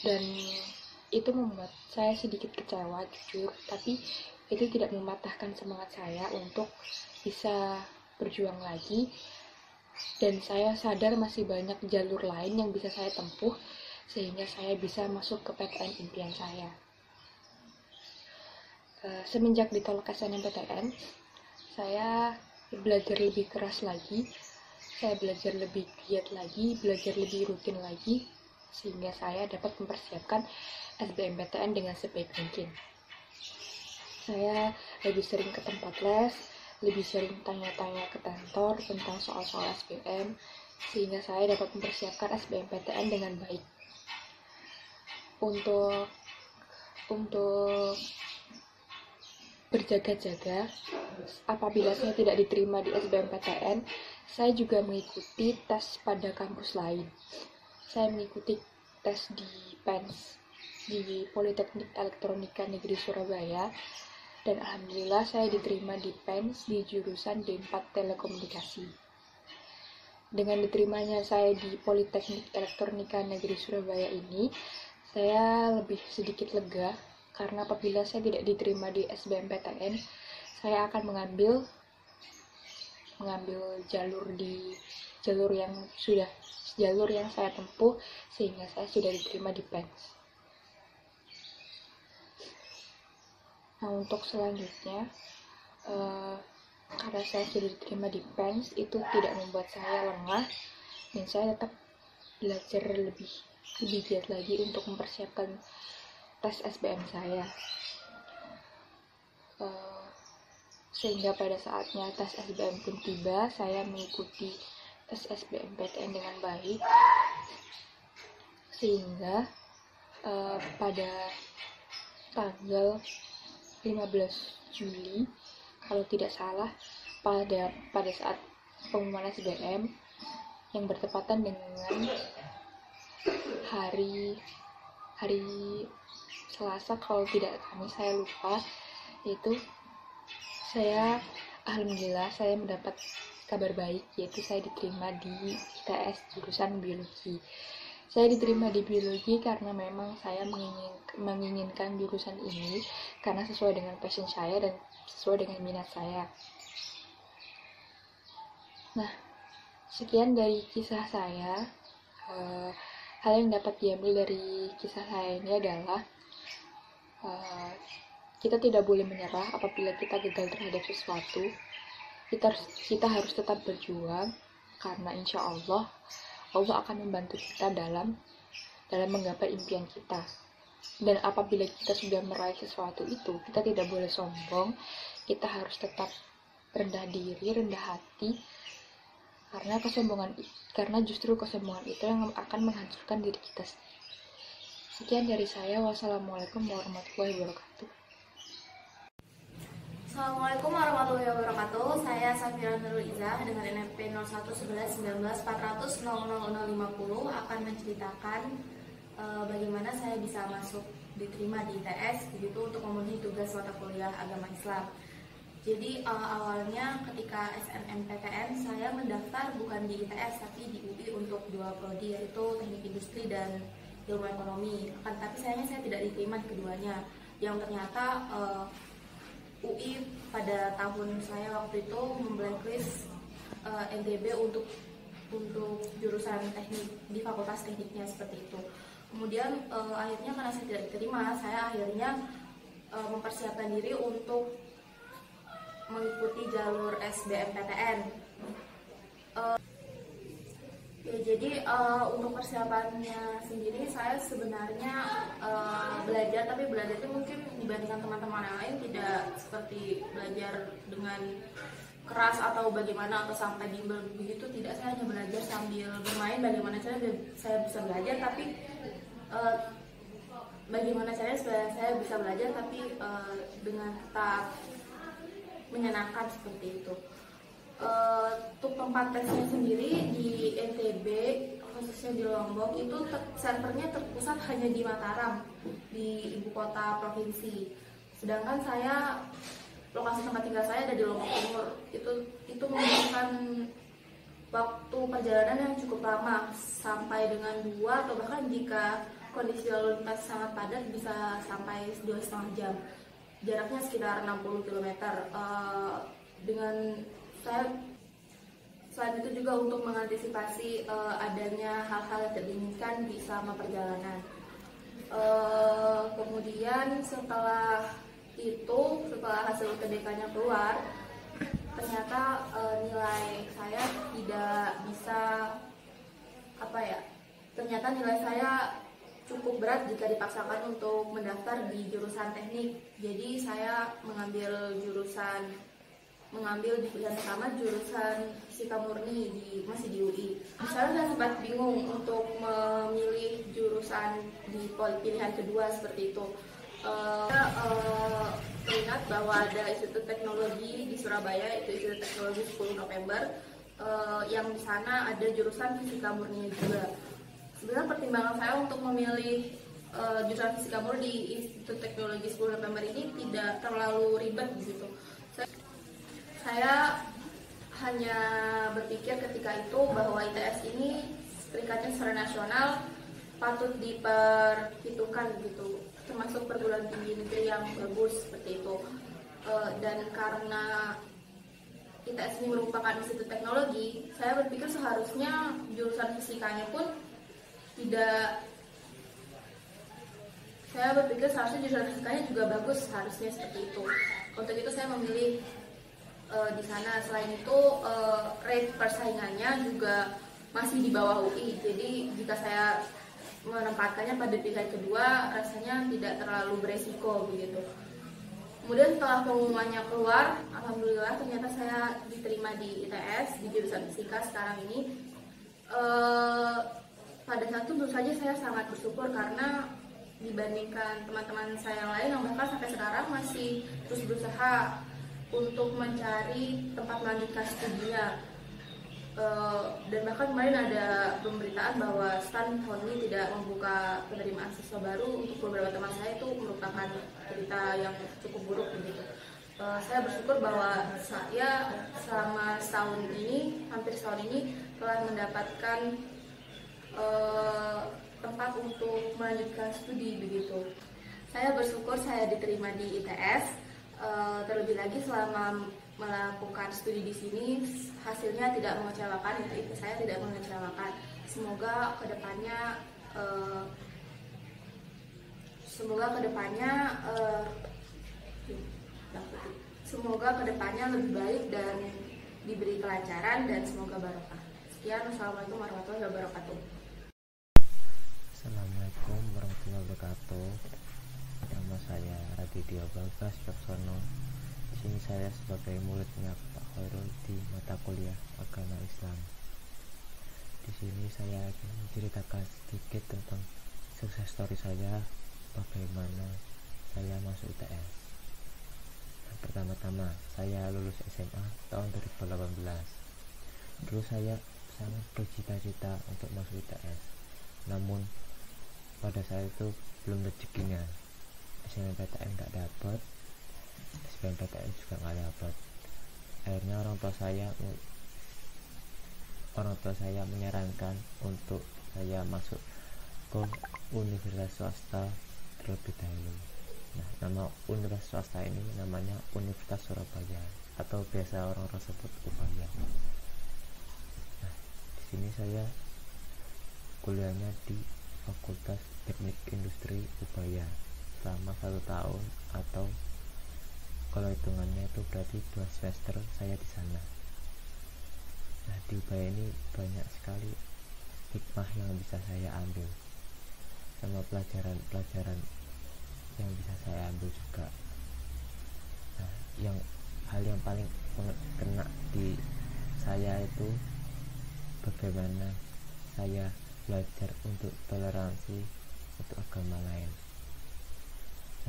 dan itu membuat saya sedikit kecewa, jujur, tapi itu tidak mematahkan semangat saya untuk bisa berjuang lagi, dan saya sadar masih banyak jalur lain yang bisa saya tempuh sehingga saya bisa masuk ke PTN impian saya. Semenjak ditolak SNMPTN, saya belajar lebih keras lagi, saya belajar lebih giat lagi, belajar lebih rutin lagi, sehingga saya dapat mempersiapkan SBMPTN dengan sebaik mungkin. Saya lebih sering ke tempat les, lebih sering tanya-tanya ke kantor tentang soal-soal SBM, sehingga saya dapat mempersiapkan SBMPTN dengan baik. Untuk berjaga-jaga, apabila saya tidak diterima di SBMPTN, saya juga mengikuti tes pada kampus lain. Saya mengikuti tes di PENS, di Politeknik Elektronika Negeri Surabaya, dan alhamdulillah saya diterima di PENS di jurusan D4 Telekomunikasi. Dengan diterimanya saya di Politeknik Elektronika Negeri Surabaya ini, saya lebih sedikit lega, karena apabila saya tidak diterima di SBMPTN, saya akan mengambil jalur yang saya tempuh sehingga saya sudah diterima di PENS. Nah, untuk selanjutnya, karena saya sudah diterima di PENS, itu tidak membuat saya lengah, dan saya tetap belajar lebih giat lagi untuk mempersiapkan tes SBM saya, sehingga pada saatnya tes SBM pun tiba, saya mengikuti tes SBMPTN dengan baik, sehingga pada tanggal 15 Juli kalau tidak salah, pada saat pengumuman SBM yang bertepatan dengan hari Selasa kalau tidak Kamis, saya lupa, itu alhamdulillah saya mendapat kabar baik, yaitu saya diterima di ITS jurusan biologi. Saya diterima di biologi karena memang saya menginginkan jurusan ini karena sesuai dengan passion saya dan sesuai dengan minat saya. Nah, sekian dari kisah saya. Hal yang dapat diambil dari kisah saya ini adalah kita tidak boleh menyerah apabila kita gagal terhadap sesuatu. Kita harus tetap berjuang, karena insya Allah akan membantu kita dalam menggapai impian kita. Dan apabila kita sudah meraih sesuatu itu, kita tidak boleh sombong, kita harus tetap rendah diri, rendah hati, karena justru kesombongan itu yang akan menghancurkan diri kita sendiri. Sekian dari saya. Wassalamualaikum warahmatullahi wabarakatuh. Assalamualaikum warahmatullahi wabarakatuh. Saya Safira Nurul Izzah dengan NPM 011119400050 akan menceritakan bagaimana saya bisa masuk diterima di ITS begitu untuk memenuhi tugas mata kuliah agama Islam. Jadi awalnya ketika SNMPTN saya mendaftar bukan di ITS tapi di UI untuk dua prodi yaitu Teknik Industri dan Ilmu Ekonomi. Tapi sayangnya saya tidak diterima di keduanya. Yang ternyata UI pada tahun saya waktu itu memblacklist NTB untuk jurusan teknik di fakultas tekniknya seperti itu. Kemudian akhirnya karena saya tidak diterima, saya akhirnya mempersiapkan diri untuk mengikuti jalur SBMPTN. Jadi untuk persiapannya sendiri saya sebenarnya belajar, tapi belajar itu mungkin dibandingkan teman-teman yang lain tidak seperti belajar dengan keras atau bagaimana atau sampai bimbel begitu, tidak. Saya hanya belajar sambil bermain bagaimana caranya saya bisa belajar, tapi bagaimana caranya saya bisa belajar tapi dengan tetap menyenangkan seperti itu. Untuk tempat tesnya sendiri di NTB khususnya di Lombok itu servernya terpusat hanya di Mataram, di ibu kota provinsi. Sedangkan saya lokasi tempat tinggal saya ada di Lombok Timur. Itu membutuhkan waktu perjalanan yang cukup lama, sampai dengan 2 atau bahkan jika kondisi lalu lintas sangat padat bisa sampai 2,5 jam. Jaraknya sekitar 60 km. Dengan saya selain itu juga untuk mengantisipasi adanya hal-hal yang tidak diinginkan di selama perjalanan. Kemudian setelah hasil UTBK-nya keluar, ternyata nilai saya tidak bisa ternyata nilai saya cukup berat jika dipaksakan untuk mendaftar di jurusan teknik. Jadi saya mengambil di pilihan pertama jurusan Fisika Murni masih di UI. Misalnya saya sempat bingung untuk memilih jurusan di pilihan kedua seperti itu. Saya ingat bahwa ada Institut Teknologi di Surabaya, itu Institut Teknologi 10 November, yang di sana ada jurusan Fisika Murni juga. Sebenarnya pertimbangan saya untuk memilih jurusan Fisika Murni di Institut Teknologi 10 November ini tidak terlalu ribet begitu. Saya hanya berpikir ketika itu bahwa ITS ini peringkatnya secara nasional patut diperhitungkan gitu, termasuk perguruan tinggi negeri yang bagus seperti itu. Dan karena ITS ini merupakan institut teknologi, saya berpikir seharusnya jurusan fisikanya pun jurusan fisikanya juga bagus, harusnya seperti itu. Untuk itu saya memilih di sana. Selain itu rate persaingannya juga masih di bawah UI, jadi jika saya menempatkannya pada pilihan kedua rasanya tidak terlalu beresiko begitu. Kemudian setelah pengumumannya keluar, alhamdulillah ternyata saya diterima di ITS di jurusan fisika sekarang ini. Pada saat itu tentu saja saya sangat bersyukur karena dibandingkan teman-teman saya yang lain yang bahkan sampai sekarang masih terus berusaha untuk mencari tempat melanjutkan studinya. Dan bahkan kemarin ada pemberitaan bahwa STAN tahun ini tidak membuka penerimaan siswa baru. Untuk beberapa teman saya itu merupakan berita yang cukup buruk begitu. Saya bersyukur bahwa saya selama hampir setahun ini telah mendapatkan tempat untuk melanjutkan studi begitu. Saya bersyukur saya diterima di ITS. Terlebih lagi selama melakukan studi di sini hasilnya tidak mengecewakan, itu saya tidak mengecewakan. Semoga kedepannya lebih baik dan diberi kelancaran dan semoga barokah. Sekian, wassalamualaikum warahmatullahi wabarakatuh. Assalamualaikum warahmatullahi wabarakatuh. Nama saya Raditya Bagas Caksono. Di sini saya sebagai muridnya Pak Khairul di mata kuliah agama Islam. Di sini saya akan menceritakan sedikit tentang sukses story saya, bagaimana saya masuk ITS. Pertama-tama saya lulus SMA tahun 2018. Dulu saya sangat bercita-cita untuk masuk ITS, namun pada saat itu belum rezekinya. SNMPTN nggak dapat, SBMPTN juga nggak dapat. Akhirnya orang tua saya menyarankan untuk saya masuk ke universitas swasta terlebih dahulu. Nah, nama universitas swasta ini namanya Universitas Surabaya, atau biasa orang-orang sebut Ubaya. Nah, di sini saya kuliahnya di Fakultas Teknik Industri Ubaya selama 1 tahun, atau kalau hitungannya itu berarti 2 semester saya di sana. Nah, di Ubaya ini banyak sekali hikmah yang bisa saya ambil, sama pelajaran yang bisa saya ambil juga. Nah, hal yang paling kena di saya itu bagaimana saya belajar untuk toleransi untuk agama lain.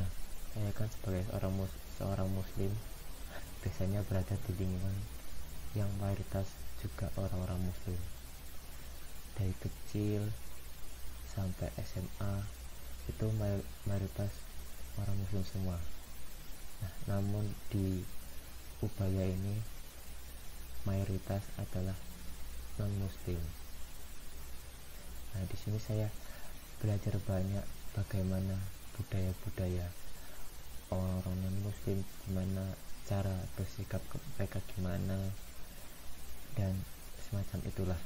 Nah, saya kan sebagai seorang muslim biasanya berada di lingkungan yang mayoritas juga orang-orang muslim. Dari kecil sampai SMA itu mayoritas orang muslim semua. Nah, namun di Ubaya ini mayoritas adalah non muslim. Nah, di sini saya belajar banyak bagaimana budaya-budaya orang-orang non muslim, gimana cara bersikap mereka gimana, dan semacam itulah.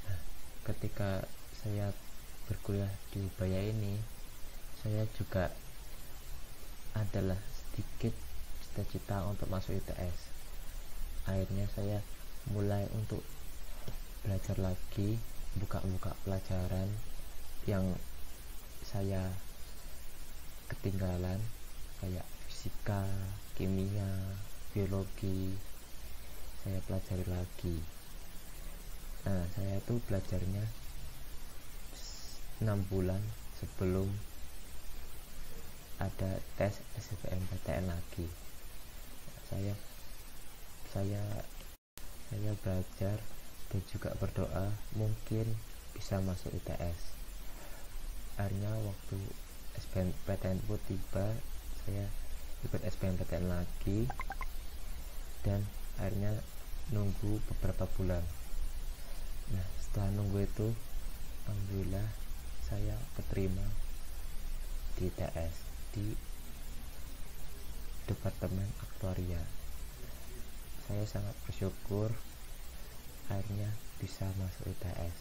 Nah, ketika saya berkuliah di Ubaya ini, saya juga adalah sedikit cita-cita untuk masuk ITS. Akhirnya saya mulai untuk belajar lagi, buka pelajaran yang saya ketinggalan, kayak fisika, kimia, biologi, saya pelajari lagi. Nah, saya tuh belajarnya 6 bulan sebelum ada tes SBMPTN lagi. Saya belajar dan juga berdoa mungkin bisa masuk ITS. Akhirnya waktu SBMPTN pun tiba, saya ikut SBMPTN lagi, dan akhirnya nunggu beberapa bulan. Nah, setelah nunggu itu alhamdulillah saya keterima di ITS di Departemen Aktuaria. Saya sangat bersyukur akhirnya bisa masuk ITS.